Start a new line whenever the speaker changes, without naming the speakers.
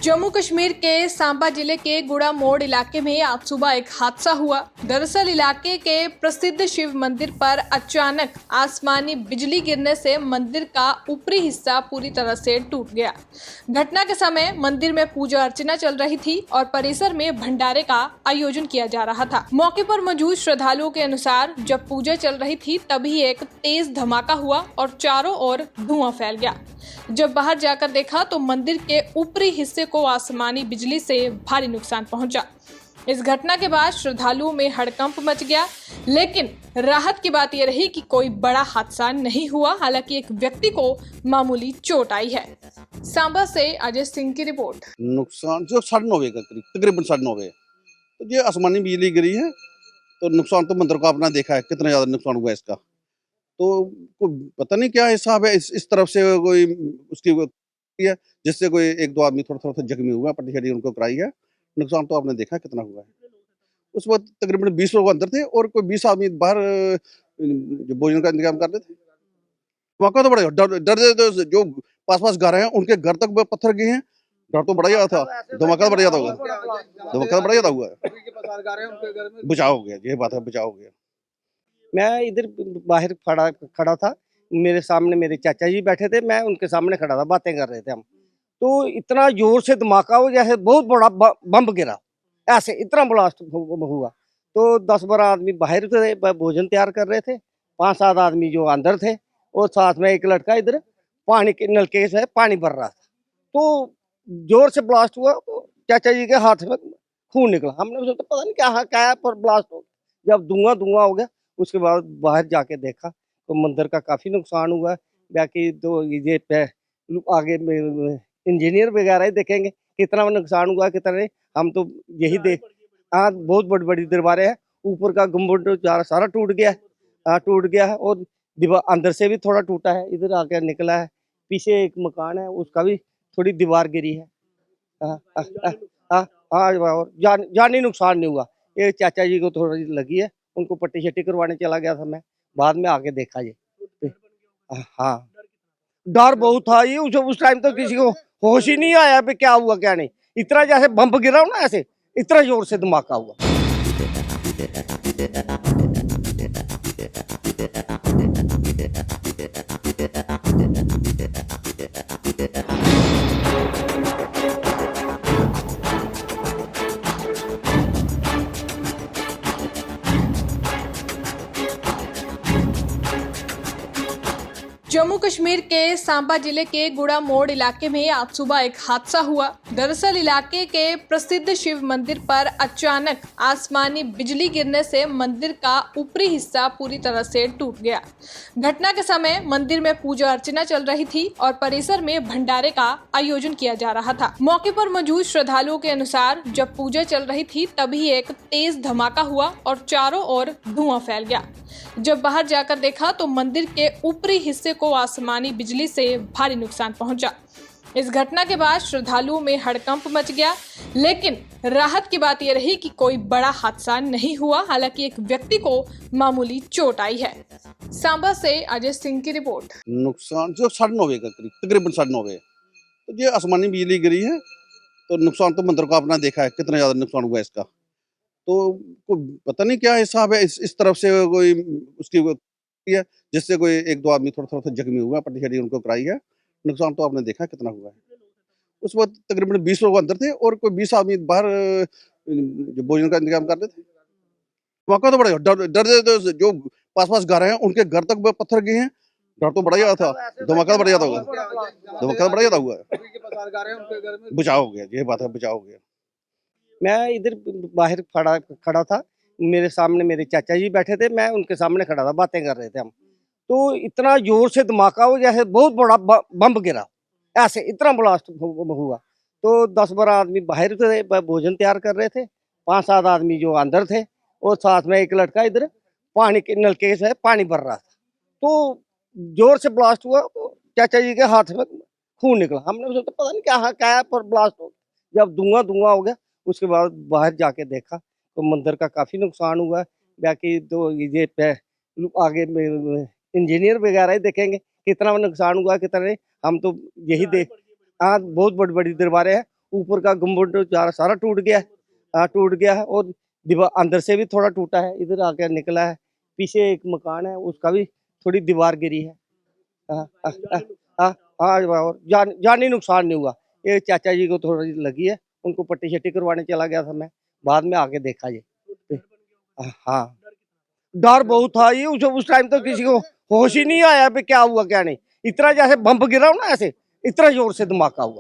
जम्मू कश्मीर के सांबा जिले के गुड़ा मोड़ इलाके में आज सुबह एक हादसा हुआ। दरअसल इलाके के प्रसिद्ध शिव मंदिर पर अचानक आसमानी बिजली गिरने से मंदिर का ऊपरी हिस्सा पूरी तरह से टूट गया। घटना के समय मंदिर में पूजा अर्चना चल रही थी और परिसर में भंडारे का आयोजन किया जा रहा था। मौके पर मौजूद श्रद्धालुओं के अनुसार जब पूजा चल रही थी तभी एक तेज धमाका हुआ और चारों ओर धुआं फैल गया। जब बाहर जाकर देखा तो मंदिर के ऊपरी हिस्से को आसमानी बिजली से भारी नुकसान पहुंचा। इस घटना के बाद श्रद्धालुओं में हड़कंप मच गया, लेकिन राहत की बात यह रही कि कोई बड़ा हादसा नहीं हुआ। हालांकि एक व्यक्ति को मामूली चोट आई है। सांबा से अजय सिंह की रिपोर्ट।
नुकसान जो 9:30 का करीब, तकरीबन 9:30, तो ये आसमानी बिजली गिरी है। तो नुकसान तो मंदिर को अपना देखा है कितना ज्यादा नुकसान हुआ इसका। तो कोई पता नहीं क्या हिसाब है, इस तरफ से कोई उसकी है जिससे कोई 1-2 आदमी थोड़ा थोड़ा जख्मी हुआ, पट्टी शट्टी उनको कराई है। नुकसान तो आपने देखा कितना हुआ है। उस वक्त तकरीबन 20 लोग अंदर थे और कोई 20 आदमी बाहर जो भोजन का इंतजाम कर रहे थे। मौका तो बड़ा डर तो जो पास घर हैं उनके घर तक पत्थर गए हैं। डर तो बड़ा ज्यादा था, धमाका बड़ा ज्यादा हुआ, धमाका बड़ा ज्यादा हुआ है। बचाव हो गया, ये बात है, बचाव हो गया।
मैं इधर बाहर खड़ा था, मेरे सामने मेरे चाचा जी बैठे थे, मैं उनके सामने खड़ा था, बातें कर रहे थे हम। तो इतना जोर से धमाका हो जैसे बहुत बड़ा बम गिरा, ऐसे इतना ब्लास्ट हुआ। तो 10-12 आदमी बाहर थे, भोजन तैयार कर रहे थे, 5-7 आदमी जो अंदर थे और साथ में एक लड़का इधर पानी के नलके से पानी भर रहा था। तो जोर से ब्लास्ट हुआ तो चाचा जी के हाथ में खून निकला। हमने सोचा पता नहीं क्या पर ब्लास्ट हो गया। जब धुआं हो गया उसके बाद बाहर जाके देखा तो मंदिर का काफी नुकसान हुआ। बाकी तो ये आगे इंजीनियर वगैरह ही देखेंगे कितना नुकसान हुआ कितना नहीं। हम तो यही देख, हाँ बहुत बड़ी दरबारें हैं, ऊपर का गुम्बद सारा टूट गया है और दीवार अंदर से भी थोड़ा टूटा है, इधर आके निकला है। पीछे एक मकान है उसका भी थोड़ी दीवार गिरी है। और जानी नुकसान नहीं हुआ। ये चाचा जी को थोड़ी लगी है, उनको पट्टी शट्टी करवाने चला गया था मैं, बाद में आके देखा ये। हाँ डर बहुत था, ये उस टाइम तो किसी को होश ही नहीं आया पे क्या हुआ क्या नहीं। इतना जैसे बम गिरा ना, ऐसे इतना जोर से धमाका हुआ।
जम्मू कश्मीर के सांबा जिले के गुड़ा मोड़ इलाके में आज सुबह एक हादसा हुआ। दरअसल इलाके के प्रसिद्ध शिव मंदिर पर अचानक आसमानी बिजली गिरने से मंदिर का ऊपरी हिस्सा पूरी तरह से टूट गया। घटना के समय मंदिर में पूजा अर्चना चल रही थी और परिसर में भंडारे का आयोजन किया जा रहा था। मौके पर मौजूद श्रद्धालुओं के अनुसार जब पूजा चल रही थी तभी एक तेज धमाका हुआ और चारों ओर धुआं फैल गया। जब बाहर जाकर देखा तो मंदिर के ऊपरी हिस्से को आसमानी बिजली से भारी नुकसान पहुंचा। इस घटना के बाद श्रद्धालुओं में हड़कंप मच गया, लेकिन राहत की बात यह रही कि कोई बड़ा हादसा नहीं हुआ। हालांकि एक व्यक्ति को मामूली चोट आई है। सांबा से अजय सिंह की रिपोर्ट।
नुकसान जो 9:30 का करीब, तकरीबन 9:30, तो ये आसमानी बिजली गिरी है। तो नुकसान तो मंदिर को अपना देखा है कितना ज्यादा नुकसान हुआ इसका। तो कोई पता नहीं क्या हिसाब है, इस तरफ से कोई उसकी है जिससे कोई 1-2 आदमी थोड़ा थोड़ा जख्मी हुआ, पट्टी शट्टी उनको कराई है। नुकसान तो आपने देखा कितना हुआ है। उस वक्त तकरीबन 20 लोग अंदर थे और कोई 20 आदमी बाहर जो भोजन का इंतजाम कर रहे थे। मौका तो बड़ा डर तो जो पास घर हैं उनके घर तक पत्थर गए हैं। डर तो बड़ा ज्यादा था, धमाका बड़ा ज्यादा हुआ, धमाका बड़ा ज्यादा हुआ है। बचाव हो गया, ये बात है, बचाव हो गया।
मैं इधर बाहर खड़ा था, मेरे सामने मेरे चाचा जी बैठे थे, मैं उनके सामने खड़ा था, बातें कर रहे थे हम। तो इतना जोर से धमाका हो जैसे बहुत बड़ा बम गिरा, ऐसे इतना ब्लास्ट हुआ। तो 10-12 आदमी बाहर थे, भोजन तैयार कर रहे थे, 5-7 आदमी जो अंदर थे और साथ में एक लड़का इधर पानी के नलके से पानी भर रहा था। तो जोर से ब्लास्ट हुआ तो चाचा जी के हाथ में खून निकला। हमने सोचा पता नहीं क्या पर ब्लास्ट हो गया। जब धुआं हो गया उसके बाद बाहर जाके देखा तो मंदिर का काफी नुकसान हुआ। बाकी तो ये आगे इंजीनियर वगैरह ही देखेंगे कितना नुकसान हुआ कितना नहीं। हम तो यही देख, हाँ बहुत बड़ी बड़ी दीवारें हैं, ऊपर का गुम्बद सारा टूट गया है। हाँ टूट गया है और दीवार अंदर से भी थोड़ा टूटा है, इधर आके निकला है। पीछे एक मकान है उसका भी थोड़ी दीवार गिरी है। हाँ हाँ हाँ हाँ हाँ, और जानी नुकसान नहीं हुआ। ये चाचा जी को थोड़ी लगी है, उनको पट्टी शट्टी करवाने चला गया था मैं, बाद में आके देखा ये। हाँ डर बहुत था, ये उस टाइम तो किसी को होश ही नहीं आया पे क्या हुआ क्या नहीं। इतना जैसे बम गिरा हो ना, ऐसे इतना जोर से धमाका हुआ।